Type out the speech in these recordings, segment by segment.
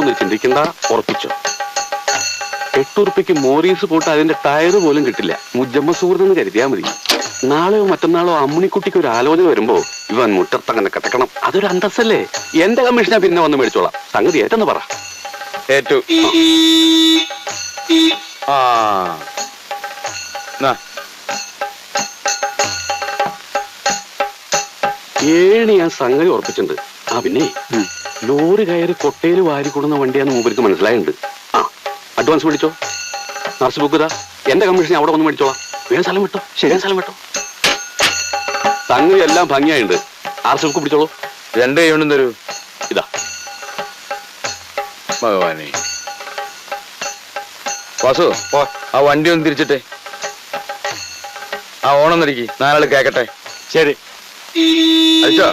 എന്ന് ചിന്തിക്കണ്ട, ഉറപ്പിച്ചോ. 8 ഉറുപ്പിക്ക് Morris pot അതിന്റെ ടയറ് പോലും കിട്ടില്ല. മുജമ്മ സുഹൃത്തെന്ന് കരുതിയാ മതി. നാളെയോ മറ്റന്നാളോ അമ്മിണിക്കുട്ടിക്ക് ഒരു ആലോചന വരുമ്പോ ഇവൻ മുറ്റത്തങ്ങനെ കിടക്കണം. അതൊരു അന്തസ്സല്ലേ. എന്റെ കമ്മീഷനാ പിന്നെ വന്ന് മേടിച്ചോളാം. സംഗതി ഏറ്റെന്ന് പറ. ഏറ്റു. ഏഴ് ഞാൻ സംഗതി ഉറപ്പിച്ചിട്ടുണ്ട്. പിന്നെ ലോറി കയറി കൊട്ടയിൽ വാരി കൊടുന്ന വണ്ടിയാന്ന് മൂപ്പർക്ക് മനസ്സിലായിട്ടുണ്ട്. അഡ്വാൻസ് മേടിച്ചോ. നർസ് ബുക്ക് എന്റെ കമ്മീഷൻ അവിടെ വന്ന് മേടിച്ചോളാം. വേറെ സ്ഥലം വിട്ടോ. ശരിയാ സ്ഥലം വിട്ടോ. സംഗതി എല്ലാം ഭംഗിയായിട്ടുണ്ട്. ആർസ് ബുക്ക് പിടിച്ചോളൂ. 2 കൈകൊണ്ടും തരൂ. ഇതാ. ഭഗവാനെ. വാസു, ആ വണ്ടി ഒന്ന് തിരിച്ചിട്ടെ. ആ ഓണം നടിക്ക്, 4 ആള് കേക്കട്ടെ. ശരി. അയച്ചോ.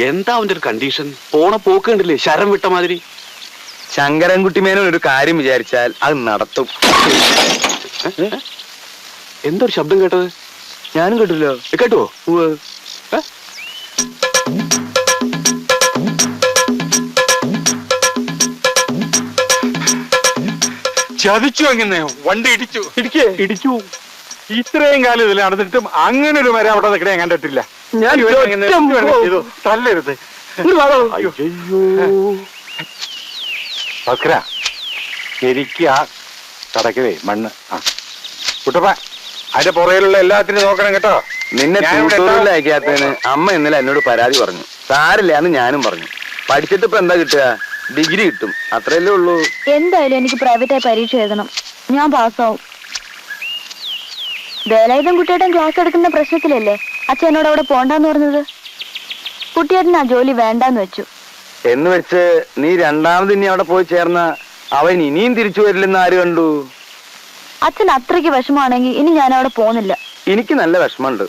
എന്താ അവന്റെ ഒരു കണ്ടീഷൻ? പോണ പോക്ക് കണ്ടില്ലേ, ശരം വിട്ട മാതിരി. ശങ്കരൻകുട്ടിമേനോൻ ഒരു കാര്യം വിചാരിച്ചാൽ അത് നടത്തും. എന്തൊരു ശബ്ദം കേട്ടത്? ഞാനും കേട്ടില്ലോ. കേട്ടുവോ? ചതിച്ചു. അങ്ങനെ വണ്ടി ഇടിച്ചു. ഇത്രയും കാലം ഇതിൽ നടന്നിട്ടും അങ്ങനെ ഒരു മരം അവിടെ നിൽക്കണേ ഞാൻ കണ്ടിട്ടില്ല. ഞാൻ തല്ലരുത്. ഭാസ്കര, ശരിക്കും ആ കടക്കവേ മണ്ണ്. കുട്ടപ്പ, അതിന്റെ പുറയിലുള്ള എല്ലാത്തിനും നോക്കണം കേട്ടോ. നിന്നെ അയക്കാത്തതിന് അമ്മ ഇന്നലെ എന്നോട് പരാതി പറഞ്ഞു. സാരില്ല എന്ന് ഞാനും പറഞ്ഞു. പഠിച്ചിട്ട് ഇപ്പൊ എന്താ കിട്ടുക? ഡിഗ്രി കിട്ടും, അത്രയല്ലേ ഉള്ളൂ. എന്തായാലും എനിക്ക് പ്രൈവറ്റായി പരീക്ഷ എഴുതണം. ഞാൻ പാസ്സാവും. വേലായുധം കുട്ടിയേട്ടൻ ക്ലാസ് എടുക്കുന്ന പ്രശ്നത്തിലല്ലേ അച്ഛനോട് അവിടെ പോണ്ടെന്ന് പറഞ്ഞത്. കുട്ടിയേട്ടൻ ആ ജോലി വേണ്ടാന്ന് വെച്ചു. എന്ന് വെച്ച് നീ രണ്ടാമത് ഇനി അവിടെ പോയി ചേർന്ന അവൻ ഇനിയും തിരിച്ചു വരില്ലെന്ന് ആര് കണ്ടു? അച്ഛൻ അത്രയ്ക്ക് വിഷമാണെങ്കിൽ ഇനി ഞാൻ അവിടെ പോകുന്നില്ല. എനിക്ക് നല്ല വിഷമമുണ്ട്.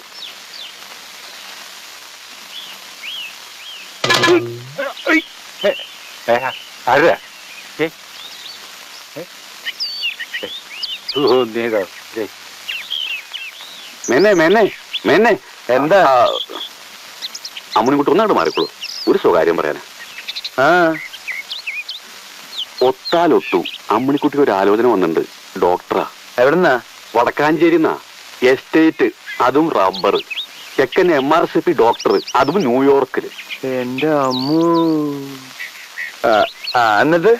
എന്താ അമ്മുണിക്കുട്ടി ഒന്നാട് മാറിക്കോളൂ. ഒരു സ്വകാര്യം പറയാനാ. ഒത്താലൊട്ടു അമ്മിണിക്കുട്ടിക്ക് ഒരു ആലോചന വന്നിട്ടുണ്ട്. ഡോക്ടറാ. എവിടെന്നാ? വടക്കാഞ്ചേരിന്നാ. എസ്റ്റേറ്റ്, അതും റബ്ബർ. ചെക്കൻ MRCP ഡോക്ടർ, അതും ന്യൂയോർക്കില്. എന്റെ അമ്മൂ. എന്നിട്ട്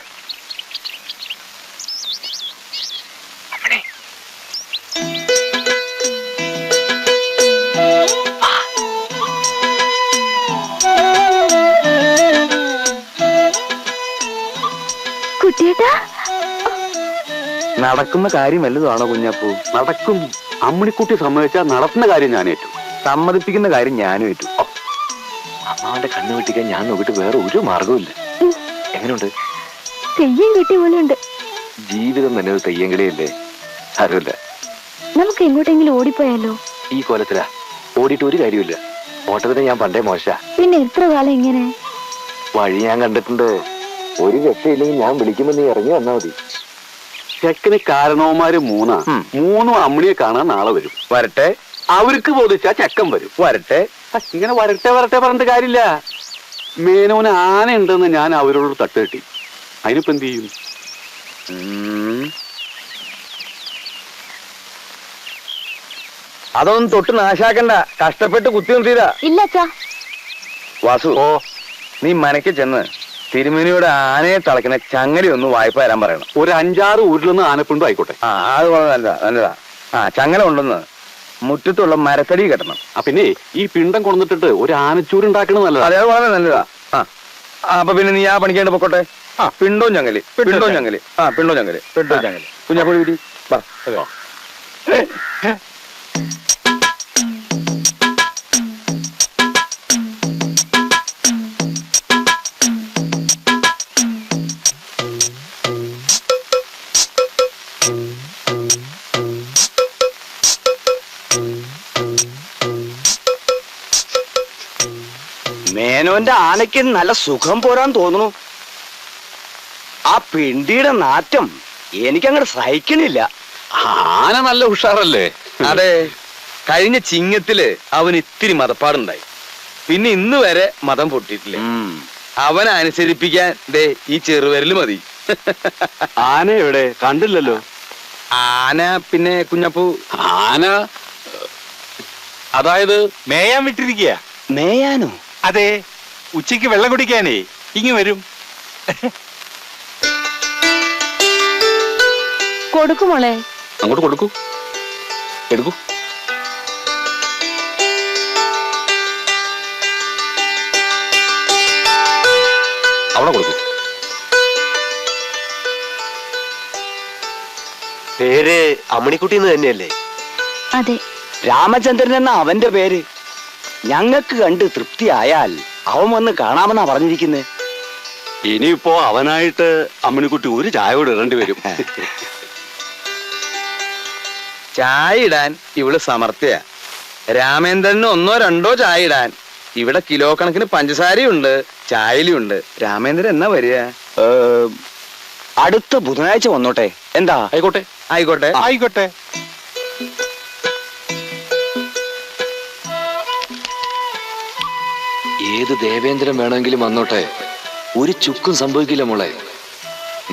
നടക്കുന്ന കാര്യം വല്ലതുമാണോ കുഞ്ഞപ്പൂ? നടക്കും. അമ്മിണിക്കുട്ടി സമ്മതിച്ചാൽ നടത്തുന്ന കാര്യം ഞാൻ ഏറ്റു. സമ്മതിപ്പിക്കുന്ന കാര്യം ഞാനും ഏറ്റു. അമ്മാവന്റെ കണ്ണു വെട്ടിക്കാൻ ഞാൻ നോക്കിയിട്ട് വേറെ ഒരു മാർഗവും. എങ്ങനെയുണ്ട്? തെയ്യം കിട്ടിയ പോലെയുണ്ട്. ജീവിതം തന്നെ ഒരു തെയ്യങ്കളിയല്ലേ. സാരമില്ല, നമുക്ക് എങ്ങോട്ടെങ്കിലും ഓടിപ്പോയാലോ? ഈ കോലത്തിലാ. ഓടിയിട്ട് ഒരു കാര്യമില്ല. ഓട്ടത്തിന് ഞാൻ പണ്ടേ മോശ. പിന്നെ എത്ര കാലം ഇങ്ങനെ? വഴി ഞാൻ കണ്ടിട്ടുണ്ട്. ഒരു രക്ഷയില്ലെങ്കിൽ ഞാൻ വിളിക്കുമ്പോ നീ ഇറങ്ങി വന്നാ മതി. ചെക്കന് കാരണവന്മാര് 3 അമ്മിണിയെ കാണാൻ നാളെ വരും. വരട്ടെ. അവർക്ക് ബോധിച്ചാ ചെക്കൻ വരും. വരട്ടെ. ഇങ്ങനെ വരട്ടെ പറഞ്ഞിട്ട് കാര്യമില്ല. മേനോന് ആന ഉണ്ടെന്ന് ഞാൻ അവരോട് തട്ട് കെട്ടി. അതിനിപ്പോ എന്ത് ചെയ്യും? അതൊന്നും തൊട്ട് നാശാക്കണ്ട. കഷ്ടപ്പെട്ട് കുത്തി നിർത്തിയതാ. ഇല്ല അച്ഛാ. വാസു, നീ മനക്ക് ചെന്ന് തിരുമേനിയുടെ ആനയെ തളയ്ക്കുന്ന ചങ്ങലി ഒന്ന് വായ്പ തരാൻ പറയണം. ഒരു 5-6 ഊരിലൊന്ന് ആനപ്പിണ്ടോ ആയിക്കോട്ടെ. അത് നല്ലതാ. ചങ്ങല ഉണ്ടെന്ന് മുറ്റത്തുള്ള മരത്തടി കെട്ടണം. പിന്നെ ഈ പിണ്ടം കൊണ്ടിട്ടിട്ട് ഒരു ആനച്ചൂര് ഉണ്ടാക്കണത് നല്ലതാ. അതേ വളരെ നല്ലതാ. അപ്പൊ പിന്നെ നീ ആ പണിക്കേണ്ട പൊക്കോട്ടെ. പിണ്ടോ ചങ്ങല്. കുഞ്ഞാപ്പുഴ വീട്ടി വാ. മേനോന്റെ ആനയ്ക്ക് നല്ല സുഖം പോരാൻ തോന്നുന്നു. ആ പിണ്ടിയുടെ നാറ്റം എനിക്കങ്ങോട്ട് സഹിക്കണില്ല. ആന നല്ല ഉഷാറല്ലേ? അതെ, കഴിഞ്ഞ ചിങ്ങത്തില് അവന് ഇത്തിരി മതപ്പാടുണ്ടായി. പിന്നെ ഇന്ന് വരെ മതം പൊട്ടിയിട്ടില്ല. അവനെ അനുസരിപ്പിക്കാൻ ദേ ഈ ചെറുവിരല് മതി. ആന എവിടെ? കണ്ടില്ലല്ലോ. ആന പിന്നെ കുഞ്ഞപ്പൂ. ആന അതായത് മേയാൻ വിട്ടിരിക്കുക. മേയാനോ? അതെ, ഉച്ചയ്ക്ക് വെള്ളം കുടിക്കാനേ ഇങ്ങ് വരും. കൊടുക്കുമോളെ. അങ്ങോട്ട് കൊടുക്കൂ, എടുക്കൂ. അവിടെ കൊടുക്കൂ. പേര് അമ്മണിക്കുട്ടി എന്ന് തന്നെയല്ലേ? അതെ. രാമചന്ദ്രൻ എന്ന അവന്റെ പേര്. ഞങ്ങൾക്ക് കണ്ട് തൃപ്തിയായാൽ അവൻ വന്ന് കാണാമെന്നാ പറഞ്ഞിരിക്കുന്നത്. ഇനിയിപ്പോ അവനായിട്ട് അമ്മിണിക്കുട്ടി ഒരു ചായ കൂടെ ഇടേണ്ടി വരും. ചായ ഇടാൻ ഇവള് സമർത്ഥ്യ. രാമേന്ദ്രന് 1 or 2 ചായ ഇടാൻ ഇവിടെ കിലോ കണക്കിന് പഞ്ചസാരയുണ്ട്, ചായയിലുണ്ട്. രാമേന്ദ്രൻ എന്നാ വരിക? അടുത്ത ബുധനാഴ്ച വന്നോട്ടെ. എന്താ? ആയിക്കോട്ടെ ആയിക്കോട്ടെ ആയിക്കോട്ടെ. ഏത് ദേവേന്ദ്രൻ വേണമെങ്കിലും വന്നോട്ടെ, ഒരു ചുക്കും സംഭവിക്കില്ല മോളെ.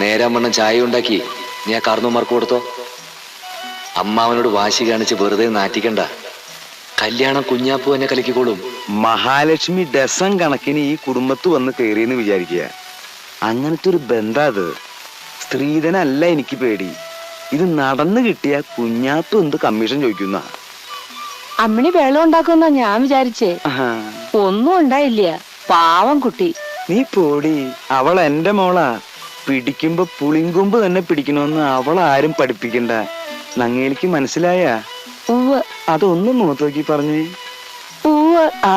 നേരാമണ്ണം ചായ ഉണ്ടാക്കി നീ ആ കാർന്നോമാർക്ക് കൊടുത്തോ. അമ്മാവനോട് വാശി കാണിച്ച് വെറുതെ നാറ്റിക്കണ്ട. കല്യാണം കുഞ്ഞാപ്പൂ എന്നെ കലക്കിക്കോളും. മഹാലക്ഷ്മി ഡസൻ കണക്കിന് ഈ കുടുംബത്ത് വന്ന് കയറിയെന്ന് വിചാരിക്കുക. അങ്ങനത്തെ ഒരു ബന്ധാ അത്. സ്ത്രീധനല്ല എനിക്ക് പേടി. ഇത് നടന്നു കിട്ടിയ കുഞ്ഞാപ്പൂ എന്ത് കമ്മീഷൻ ചോദിക്കുന്ന? അമ്മിണി വെള്ളം ഉണ്ടാക്കുന്ന ഞാൻ വിചാരിച്ചേ. ഒന്നും ഉണ്ടായില്ല, പാവം കുട്ടി. നീ പോടി. അവൾ എന്റെ മോളാ. പിടിക്കുമ്പോ പുളിങ്കൊമ്പ് തന്നെ പിടിക്കണമെന്ന് അവളാരും പഠിപ്പിക്കണ്ട. നങ്ങേലിക്ക് മനസ്സിലായ? ഉവ്വ് അതൊന്നും മുഖത്ത് നോക്കി പറഞ്ഞേ. ഉവ്വ്. ആ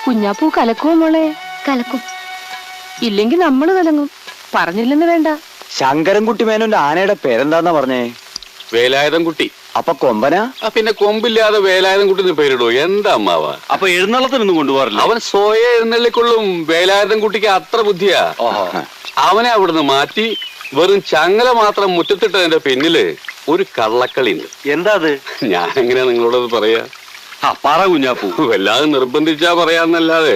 കുഞ്ഞാപ്പൂ കലക്കുവോ മോളെ? കലക്കും. ഇല്ലെങ്കി നമ്മള് കലങ്ങും. പറഞ്ഞില്ലെന്ന് വേണ്ട. ശങ്കരൻകുട്ടി മേനോന്റെ ആനയുടെ പേരെന്താന്നാ പറഞ്ഞേ? വേലായുധം കുട്ടി. അപ്പൊ കൊമ്പനാ? പിന്നെ കൊമ്പില്ലാതെ വേലായുധം കുട്ടി പേരിടോ? എന്താ അമ്മാവ? അപ്പൊ എഴുന്നള്ളത്തിനൊന്നും കൊണ്ടുപോകാറില്ല? അവൻ സ്വയം എഴുന്നള്ളിക്കൊള്ളും. വേലായുധം കുട്ടിക്ക് അത്ര ബുദ്ധിയാ. അവനെ അവിടുന്ന് മാറ്റി വെറും ചങ്ങല മാത്രം മുറ്റത്തിട്ടതിന്റെ പിന്നില് ഒരു കള്ളക്കളി ഉണ്ട്. എന്താ അത്? ഞാൻ എങ്ങനെയാ നിങ്ങളോടത് പറയാ? പറ കുഞ്ഞാപ്പൂ. വല്ലാതെ നിർബന്ധിച്ചാ പറയാന്നല്ലാതെ.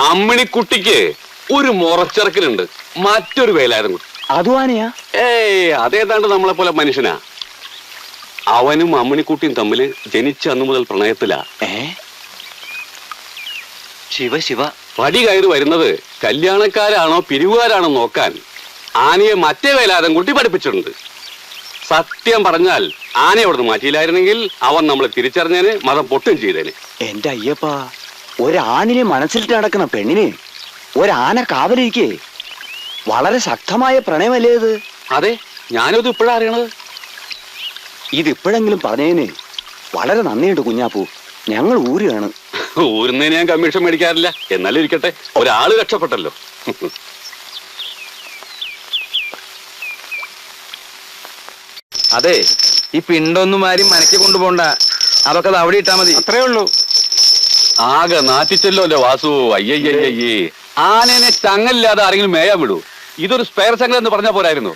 അമ്മിണിക്കുട്ടിക്ക് ഒരു മുറച്ചിറക്കലുണ്ട്, മറ്റൊരു വേലായുധം കുട്ടി. അതും ആനയാ? അതേതാണ്ട് നമ്മളെ പോലെ മനുഷ്യനാ. അവനും അമ്മിണിക്കുട്ടിയും തമ്മില് ജനിച്ച അന്നു മുതൽ പ്രണയത്തിലാ. ശിവ ശിവ. പടി കയറി വരുന്നത് കല്യാണക്കാരാണോ പിരിവുകാരാണോ നോക്കാൻ ആനയെ മറ്റേ വേലായുധം കുട്ടി പഠിപ്പിച്ചിട്ടുണ്ട്. സത്യം പറഞ്ഞാൽ ആനയെ അവിടുന്ന് മാറ്റിയില്ലായിരുന്നെങ്കിൽ അവൻ നമ്മളെ തിരിച്ചറിഞ്ഞേന്, മതം പൊട്ടും ചെയ്തേന്. എന്റെ അയ്യപ്പ, ഒരാണിനെ മനസ്സിലിട്ട് നടക്കുന്ന പെണ്ണിന് ഒരാന കാവലിരിക്കേ. വളരെ ശക്തമായ പ്രണയമല്ലേ ഇത്? അതെ, ഞാനിത് ഇപ്പോഴാ അറിയണത്. ഇതിപ്പോഴെങ്കിലും പറഞ്ഞതിന് വളരെ നന്ദിയുണ്ട് കുഞ്ഞാപ്പൂ. ഞങ്ങൾ ഊരുകയാണ്. ഊരുന്നതിന് ഞാൻ കമ്മീഷൻ മേടിക്കാറില്ല. എന്നാലും ഇരിക്കട്ടെ, ഒരാള് രക്ഷപ്പെട്ടല്ലോ. അതെ, ഈ പിണ്ടൊന്നും ആരും മനക്കി കൊണ്ടുപോണ്ട. അതൊക്കെ അത് അവിടെ ഇട്ടാ മതി. അത്രേ ഉള്ളൂ. ആകെ നാറ്റിച്ചല്ലോ അല്ലേ വാസു? അയ്യയ്യയ്യേ, ആനേനെ ചങ്ങലില്ലാതെ ആരെങ്കിലും മേയാൻ വിടൂ? ഇതൊരു സ്പെയർ ചങ്ങല എന്ന് പറഞ്ഞാൽ പോരായിരുന്നു?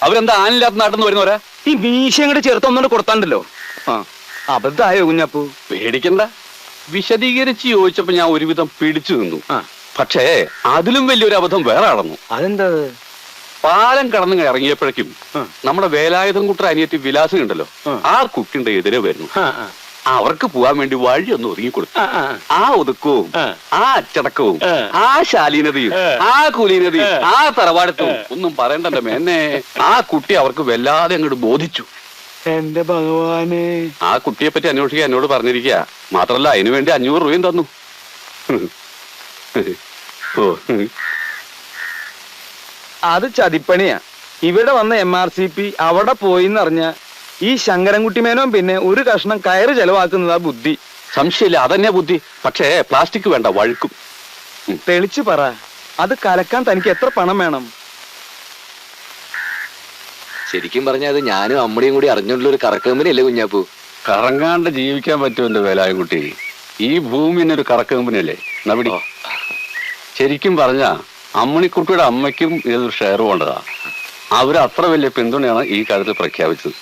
അവരെന്താ ആനില്ലാത്ത നാട്ടിൽ നിന്ന് വരുന്നവരാ? ഈ മീശ അങ്ങോട്ട് ചേർത്തൊന്നുകൊണ്ട് കൊടുത്താണ്ടല്ലോ. അബദ്ധായോ കുഞ്ഞാപ്പൂ? പേടിക്കണ്ട. വിശദീകരിച്ച് ചോദിച്ചപ്പോ ഞാൻ ഒരുവിധം പിടിച്ചു നിന്നു. പക്ഷേ അതിലും വലിയൊരു അബദ്ധം വേറെ നടന്നു. അതെന്താ? പാലം കടന്നു ഇറങ്ങിയപ്പോഴേക്കും നമ്മുടെ വേലായുധം കുട്ട അനിയത്തി വിലാസം ഉണ്ടല്ലോ, ആ കുട്ടിന്റെ എതിരെ വരുന്നു. അവർക്ക് പോവാൻ വേണ്ടി വഴി ഒന്ന് ഒതുങ്ങി കൊടുത്തു. ആ ഒതുക്കവും ആ അച്ചടക്കവും ആ ശാലീനതയും ആ കുലീനതയും ആ തറവാടത്തും ഒന്നും പറയണ്ടല്ലോ മേന്നെ. ആ കുട്ടി അവർക്ക് വല്ലാതെ അങ്ങോട്ട് ബോധിച്ചു. എന്റെ ഭഗവാനെ, ആ കുട്ടിയെ പറ്റി അന്വേഷിക്കാൻ എന്നോട് പറഞ്ഞിരിക്കുക. മാത്രല്ല അതിനു വേണ്ടി 500 രൂപയും തന്നു. അത് ചതിപ്പണിയാ. ഇവിടെ വന്ന MRCP അവിടെ പോയിന്നറിഞ്ഞ ഈ ശങ്കരൻകുട്ടി മേനോൻ പിന്നെ ഒരു കഷ്ണം കയറ് ചെലവാക്കുന്നതാ ബുദ്ധി. സംശയമില്ല, അതന്നെ ബുദ്ധി. പക്ഷേ പ്ലാസ്റ്റിക് വേണ്ട, വഴുക്കും. തെളിച്ചു പറ, അത് കലക്കാൻ തനിക്ക് എത്ര പണം വേണം? ശരിക്കും പറഞ്ഞാൽ അത് ഞാനും അമ്മടിയും കൂടി അറിഞ്ഞുള്ള ഒരു കറക്കമ്പനി അല്ലേ കുഞ്ഞാപ്പൂ? കറങ്ങാണ്ട് ജീവിക്കാൻ പറ്റും എന്റെ വേലായ കുട്ടി. ഈ ഭൂമി ഒരു കറക്ക് കമ്പനിയല്ലേ നവിടി. ശരിക്കും പറഞ്ഞ അമ്മണിക്കുട്ടിയുടെ അമ്മയ്ക്കും ഇതൊരു ഷെയർ വേണ്ടതാ. അവര് അത്ര വലിയ പിന്തുണയാണ് ഈ കാര്യത്തിൽ പ്രഖ്യാപിച്ചത്.